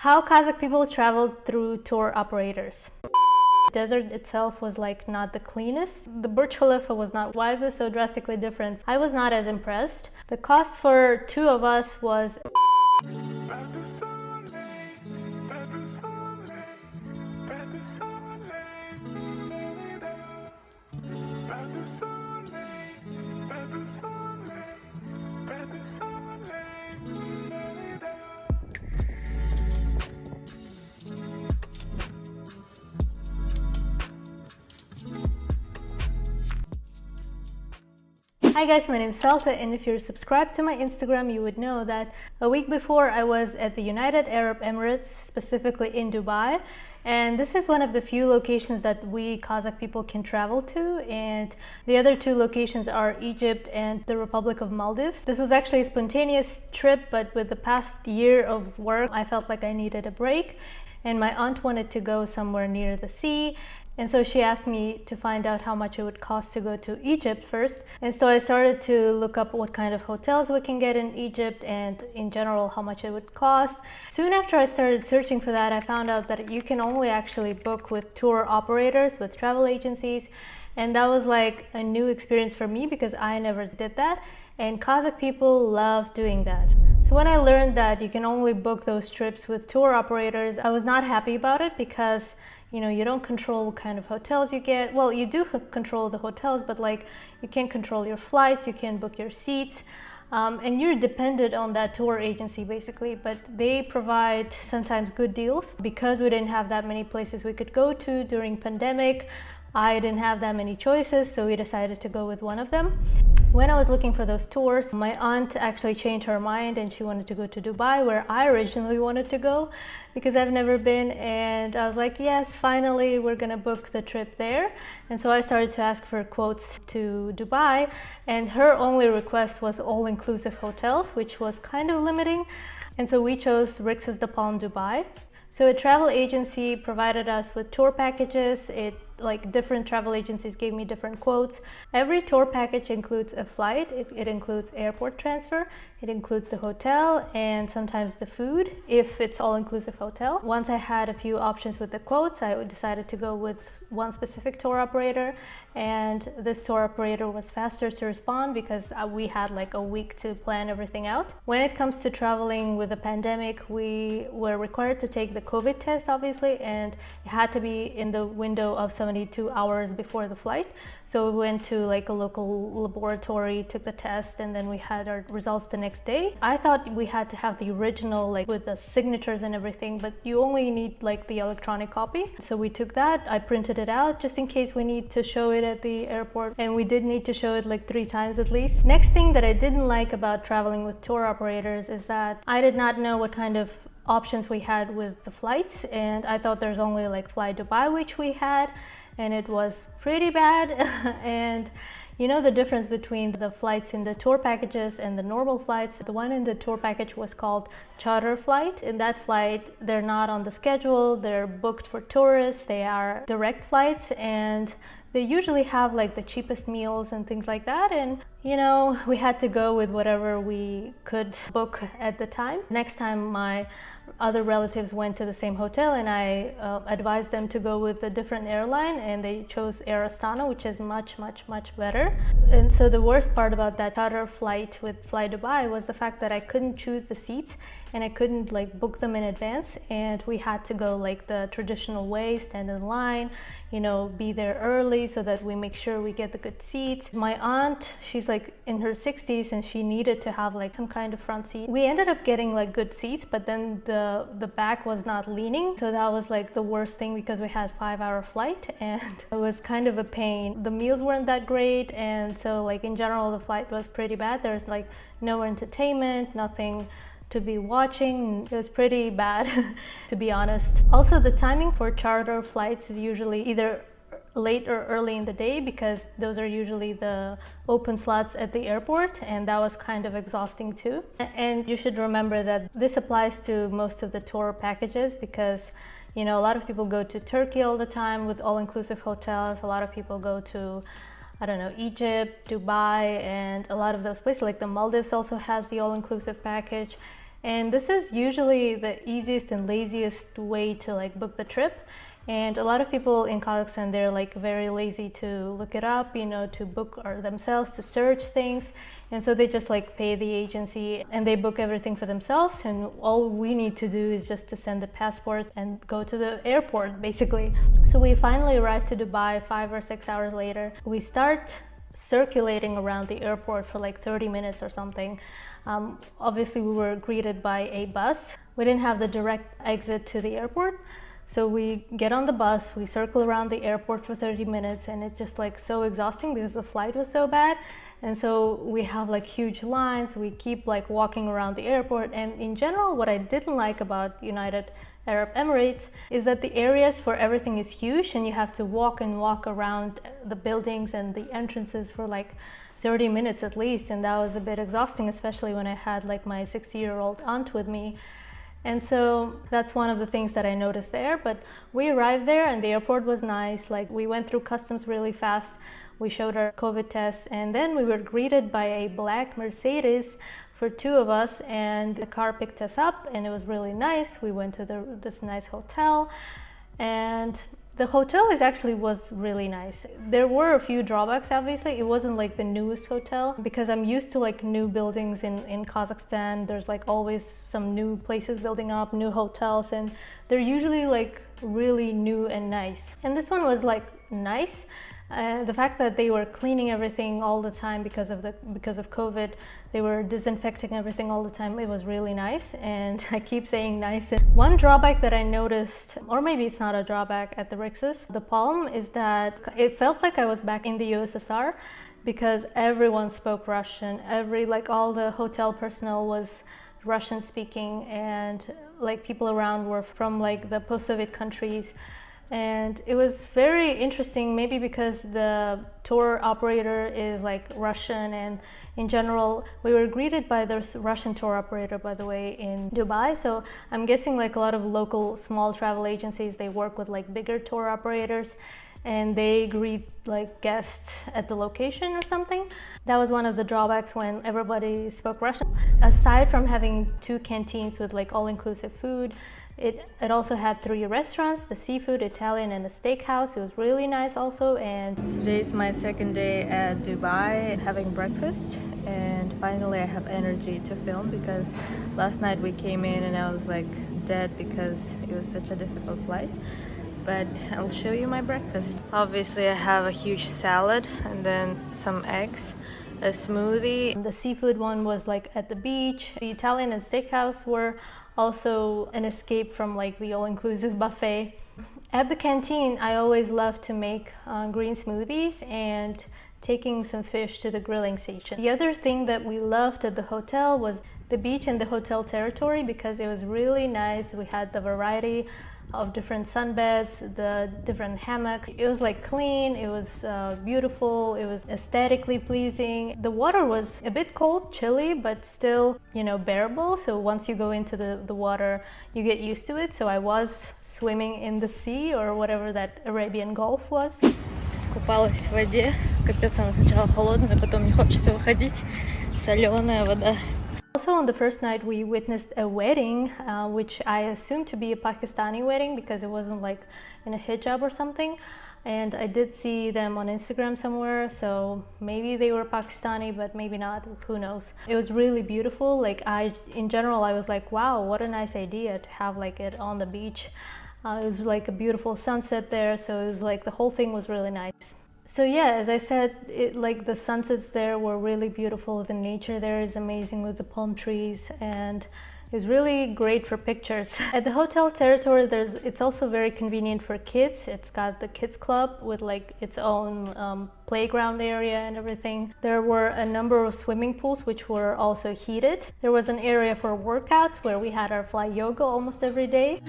How Kazakh people traveled through tour operators. The desert itself was like not the cleanest. The Burj Khalifa was not. Why is this so drastically different? I was not as impressed. The cost for two of us was Hi guys, my name is Salta, and if you're subscribed to my Instagram, you would know that a week before I was at the United Arab Emirates, specifically in Dubai. And this is one of the few locations that we Kazakh people can travel to, and the other two locations are Egypt and the Republic of Maldives. This was actually a spontaneous trip, but with the past year of work, I felt like I needed a break, and my aunt wanted to go somewhere near the sea. And so she asked me to find out how much it would cost to go to Egypt first. And so I started to look up what kind of hotels we can get in Egypt and in general how much it would cost. Soon after I started searching for that, I found out that you can only actually book with tour operators, with travel agencies. And that was like a new experience for me because I never did that. And Kazakh people love doing that. So when I learned that you can only book those trips with tour operators, I was not happy about it because you don't control what kind of hotels you get. Well, you do control the hotels, but like you can't control your flights, you can't book your seats, and you're dependent on that tour agency basically. But they provide sometimes good deals. Because we didn't have that many places we could go to during pandemic, I didn't have that many choices, so we decided to go with one of them. When I was looking for those tours, my aunt actually changed her mind and she wanted to go to Dubai, where I originally wanted to go because I've never been, and I was like, yes, finally we're gonna book the trip there. And so I started to ask for quotes to Dubai, and her only request was all-inclusive hotels, which was kind of limiting. And so we chose Rix's The Palm Dubai. So a travel agency provided us with tour packages. Different travel agencies gave me different quotes. Every tour package includes a flight, it includes airport transfer, it includes the hotel, and sometimes the food if it's all-inclusive hotel. Once I had a few options with the quotes, I decided to go with one specific tour operator, and this tour operator was faster to respond because we had like a week to plan everything out. When it comes to traveling with the pandemic, we were required to take the COVID test, obviously, and it had to be in the window of 72 hours before the flight. So we went to like a local laboratory, took the test, and then we had our results the next day. I thought we had to have the original, like with the signatures and everything, but you only need like the electronic copy. So we took that, I printed it out just in case we need to show it at the airport, and we did need to show it like 3 times at least. Next thing that I didn't like about traveling with tour operators is that I did not know what kind of options we had with the flights, and I thought there's only like Fly Dubai, which we had, and it was pretty bad. And the difference between the flights in the tour packages and the normal flights, the one in the tour package was called charter flight. In that flight, they're not on the schedule, they're booked for tourists, they are direct flights, and they usually have like the cheapest meals and things like that. And we had to go with whatever we could book at the time. Next time my other relatives went to the same hotel, and I advised them to go with a different airline, and they chose Air Astana, which is much better. And so the worst part about that charter flight with Fly Dubai was the fact that I couldn't choose the seats and I couldn't like book them in advance, and we had to go like the traditional way, stand in line, be there early so that we make sure we get the good seats. My aunt, she's like in her 60s, and she needed to have like some kind of front seat. We ended up getting like good seats, but then the back was not leaning, so that was like the worst thing because we had 5-hour flight, and it was kind of a pain. The meals weren't that great, and so like in general the flight was pretty bad. There's like no entertainment, nothing to be watching. It was pretty bad to be honest. Also, the timing for charter flights is usually either late or early in the day because those are usually the open slots at the airport, and that was kind of exhausting too. And you should remember that this applies to most of the tour packages because a lot of people go to Turkey all the time with all-inclusive hotels. A lot of people go to Egypt, Dubai, and a lot of those places. Like the Maldives also has the all-inclusive package. And this is usually the easiest and laziest way to like book the trip. And a lot of people in Kazakhstan, they're like very lazy to look it up, you know, to book or themselves, to search things. And so they just like pay the agency and they book everything for themselves. And all we need to do is just to send the passport and go to the airport, basically. So we finally arrived to Dubai 5 or 6 hours later. We start circulating around the airport for like 30 minutes or something. Obviously, we were greeted by a bus. We didn't have the direct exit to the airport. So we get on the bus, we circle around the airport for 30 minutes, and it's just like so exhausting because the flight was so bad. And so we have like huge lines, we keep like walking around the airport. And in general, what I didn't like about United Arab Emirates is that the areas for everything is huge and you have to walk and walk around the buildings and the entrances for like 30 minutes at least. And that was a bit exhausting, especially when I had like my 60-year-old aunt with me. And so that's one of the things that I noticed there. But we arrived there and the airport was nice. Like we went through customs really fast. We showed our COVID tests and then we were greeted by a black Mercedes for two of us, and the car picked us up and it was really nice. We went to this nice hotel, and the hotel was really nice. There were a few drawbacks, obviously. It wasn't like the newest hotel because I'm used to like new buildings in Kazakhstan. There's like always some new places building up, new hotels, and they're usually like really new and nice. And this one was like nice. The fact that they were cleaning everything all the time because of COVID, they were disinfecting everything all the time. It was really nice, and I keep saying nice. One drawback that I noticed, or maybe it's not a drawback at the Rixos, the Palm, is that it felt like I was back in the USSR because everyone spoke Russian. All the hotel personnel was Russian speaking, and like people around were from like the post-Soviet countries. And it was very interesting, maybe because the tour operator is like Russian, and in general, we were greeted by this Russian tour operator, by the way, in Dubai. So I'm guessing like a lot of local small travel agencies, they work with like bigger tour operators and they greet like guests at the location or something. That was one of the drawbacks when everybody spoke Russian. Aside from having two canteens with like all-inclusive food, it also had 3 restaurants, the seafood, Italian, and the steakhouse. It was really nice also. And today is my second day at Dubai having breakfast, and finally I have energy to film because last night we came in and I was like dead because it was such a difficult flight. But I'll show you my breakfast. Obviously I have a huge salad and then some eggs, a smoothie. The seafood one was like at the beach. The Italian and steakhouse were also an escape from like the all-inclusive buffet. At the canteen, I always love to make green smoothies and taking some fish to the grilling station. The other thing that we loved at the hotel was the beach and the hotel territory because it was really nice. We had the variety of different sunbeds, the different hammocks. It was like clean, it was beautiful, it was aesthetically pleasing. The water was a bit cold, chilly, but still, you know, bearable. So once you go into the water, you get used to it. So I was swimming in the sea, or whatever that Arabian Gulf was. Скупалась в воде. Капец, она сначала холодная, потом не хочется выходить. Соленая вода. Also on the first night we witnessed a wedding, which I assumed to be a Pakistani wedding because it wasn't like in a hijab or something. And I did see them on Instagram somewhere, so maybe they were Pakistani, but maybe not, who knows. It was really beautiful. Like in general, I was like, wow, what a nice idea to have like it on the beach. It was like a beautiful sunset there, so it was like the whole thing was really nice. So yeah, as I said, like the sunsets there were really beautiful. The nature there is amazing with the palm trees, and it was really great for pictures. At the hotel territory, it's also very convenient for kids. It's got the kids club with like its own playground area and everything. There were a number of swimming pools which were also heated. There was an area for workouts where we had our fly yoga almost every day.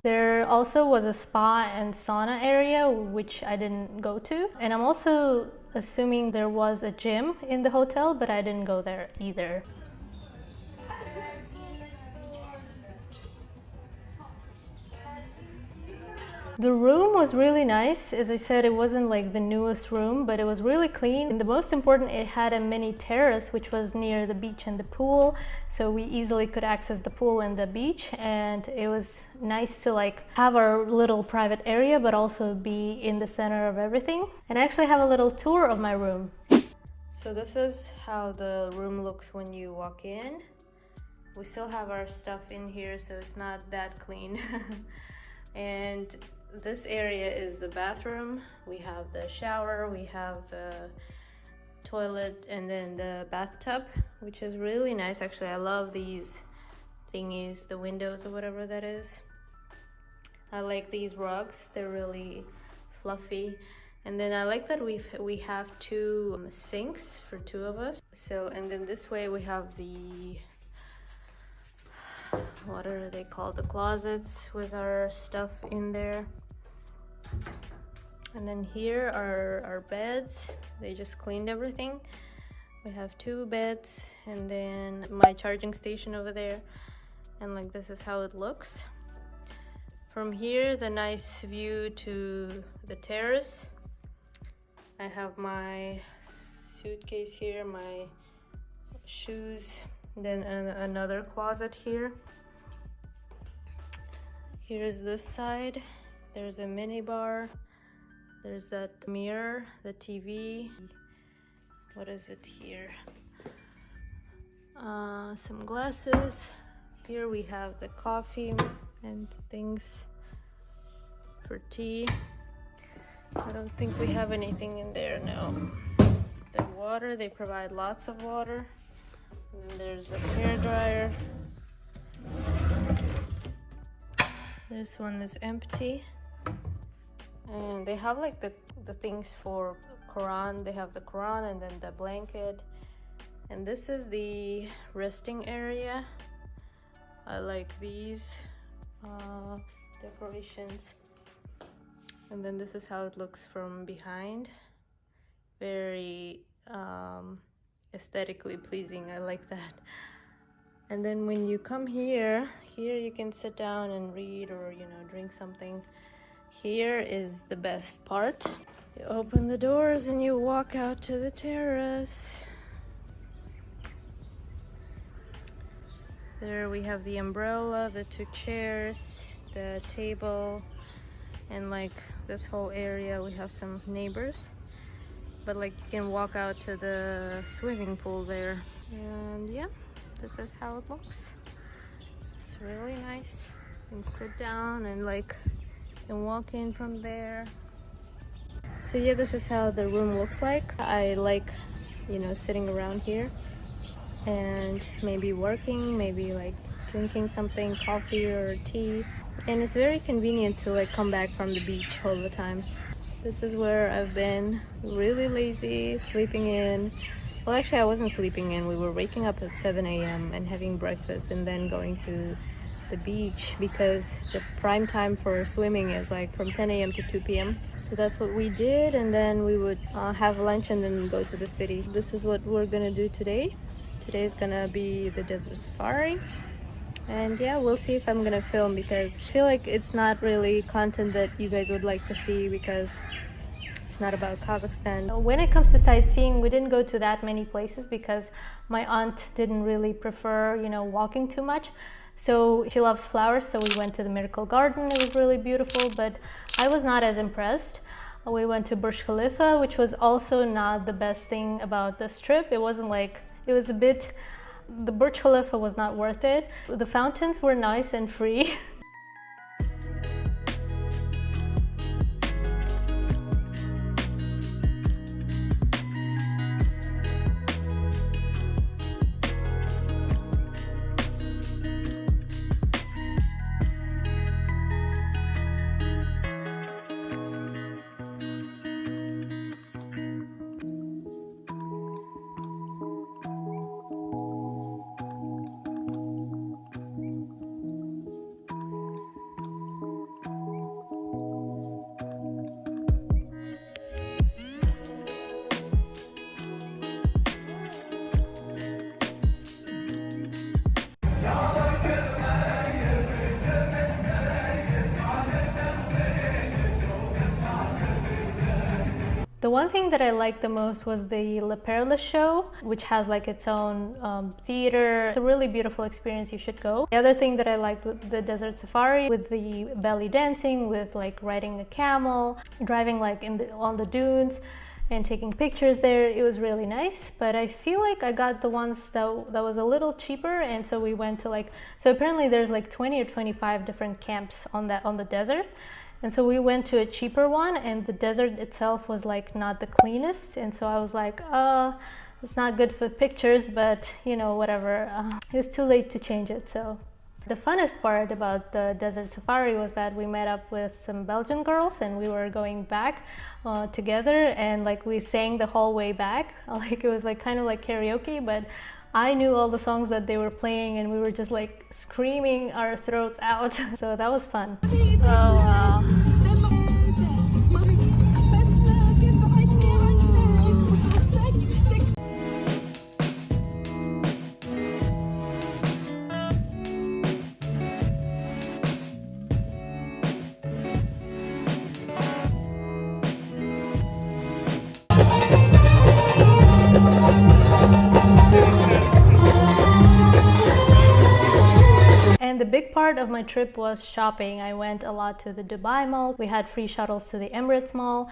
There also was a spa and sauna area, which I didn't go to. And I'm also assuming there was a gym in the hotel, but I didn't go there either. The room was really nice. As I said, it wasn't like the newest room, but it was really clean. And the most important, it had a mini terrace, which was near the beach and the pool. So we easily could access the pool and the beach. And it was nice to like have our little private area, but also be in the center of everything. And I actually have a little tour of my room. So this is how the room looks when you walk in. We still have our stuff in here, so it's not that clean. And this area is the bathroom. We have the shower, we have the toilet, and then the bathtub, which is really nice. Actually, I love these thingies, the windows or whatever that is. I like these rugs, they're really fluffy. And then I like that we have two sinks for two of us. So, and then this way we have the, what are they called, the closets with our stuff in there. And then here are our beds. They just cleaned everything. We have two beds, and then my charging station over there. And like this is how it looks. From here, the nice view to the terrace. I have my suitcase here, my shoes, then another closet here. Here's this side. There's a mini bar. There's that mirror, the TV. What is it here? Some glasses. Here we have the coffee and things for tea. I don't think we have anything in there now. The water, they provide lots of water. And then there's a hair dryer. This one is empty. And they have like the things for Quran. They have the Quran and then the blanket. And this is the resting area. I like these decorations. And then this is how it looks from behind. Very aesthetically pleasing. I like that. And then when you come here you can sit down and read or, you know, drink something. Here is the best part. You open the doors and you walk out to the terrace. There we have the umbrella, the two chairs, the table, and like this whole area we have some neighbors. But like you can walk out to the swimming pool there. And yeah, this is how it looks. It's really nice. You can sit down and like you can walk in from there. So yeah, this is how the room looks like. I like, you know, sitting around here and maybe working, maybe like drinking something, coffee or tea. And it's very convenient to like come back from the beach all the time. This is where I've been really lazy, sleeping in. Well, actually I wasn't sleeping in. We were waking up at 7 a.m. and having breakfast and then going to the beach because the prime time for swimming is like from 10 a.m. to 2 p.m. So that's what we did, and then we would have lunch and then go to the city. This is what we're gonna do today. Today is gonna be the desert safari. And yeah, we'll see if I'm gonna film because I feel like it's not really content that you guys would like to see because it's not about Kazakhstan. When it comes to sightseeing, we didn't go to that many places because my aunt didn't really prefer, you know, walking too much. So she loves flowers, so we went to the Miracle Garden. It was really beautiful, but I was not as impressed. We went to Burj Khalifa, which was also not the best thing about this trip. It wasn't like, it was a bit, the Burj Khalifa was not worth it. The fountains were nice and free. one thing that I liked the most was the La Perla show, which has like its own theater. It's a really beautiful experience, you should go. The other thing that I liked with the desert safari, with the belly dancing, with like riding a camel, driving like on the dunes and taking pictures there, it was really nice. But I feel like I got the ones that was a little cheaper, and so we went to like, so apparently there's like 20 or 25 different camps on the desert. And so we went to a cheaper one, and the desert itself was like not the cleanest. And so I was like, it's not good for pictures, but you know, whatever. It was too late to change it. So the funnest part about the desert safari was that we met up with some Belgian girls, and we were going back together, and like we sang the whole way back. Like it was like kind of like karaoke, but I knew all the songs that they were playing, and we were just like screaming our throats out. So that was fun. Oh, wow. And the big part of my trip was shopping. I went a lot to the Dubai Mall. We had free shuttles to the Emirates Mall.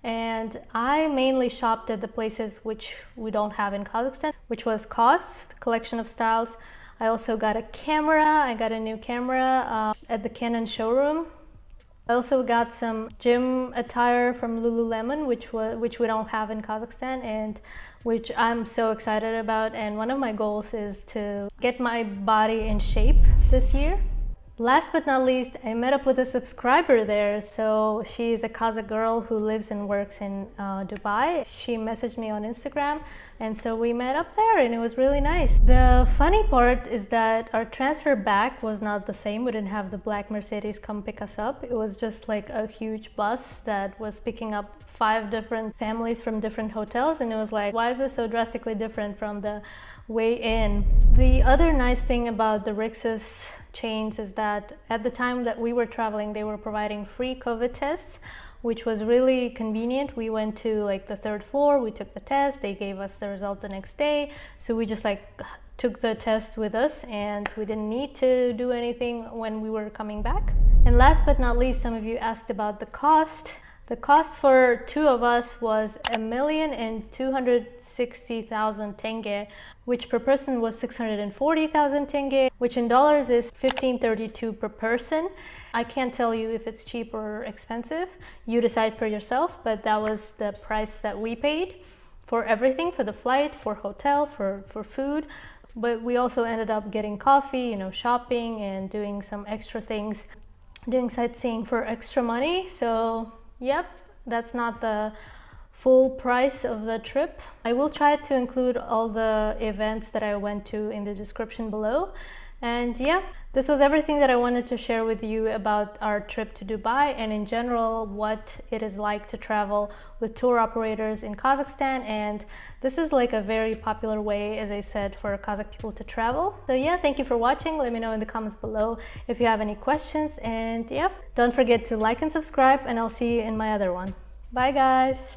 And I mainly shopped at the places which we don't have in Kazakhstan, which was COS, the collection of styles. I also got a camera. I got a new camera at the Canon showroom. I also got some gym attire from Lululemon, which we don't have in Kazakhstan, and which I'm so excited about. And one of my goals is to get my body in shape this year. Last but not least, I met up with a subscriber there. So she's a Kazakh girl who lives and works in Dubai. She messaged me on Instagram, and so we met up there, and it was really nice. The funny part is that our transfer back was not the same. We didn't have the black Mercedes come pick us up. It was just like a huge bus that was picking up 5 different families from different hotels, and it was like, why is this so drastically different from the way in? The other nice thing about the Rixos chains is that at the time that we were traveling, they were providing free COVID tests, which was really convenient. We went to like the 3rd floor, we took the test, they gave us the result the next day. So we just like took the test with us, and we didn't need to do anything when we were coming back. And last but not least, some of you asked about the cost. The cost for 2 of us was 1,260,000 tenge, which per person was 640,000 tenge, which in dollars is 1532 per person. I can't tell you if it's cheap or expensive. You decide for yourself, but that was the price that we paid for everything, for the flight, for hotel, for food. But we also ended up getting coffee, you know, shopping and doing some extra things, doing sightseeing for extra money. So yep, that's not the full price of the trip. I will try to include all the events that I went to in the description below. And yeah, this was everything that I wanted to share with you about our trip to Dubai, and in general what it is like to travel with tour operators in Kazakhstan. And this is like a very popular way, as I said, for Kazakh people to travel. So yeah, thank you for watching. Let me know in the comments below if you have any questions, and yeah, don't forget to like and subscribe, and I'll see you in my other one. Bye guys.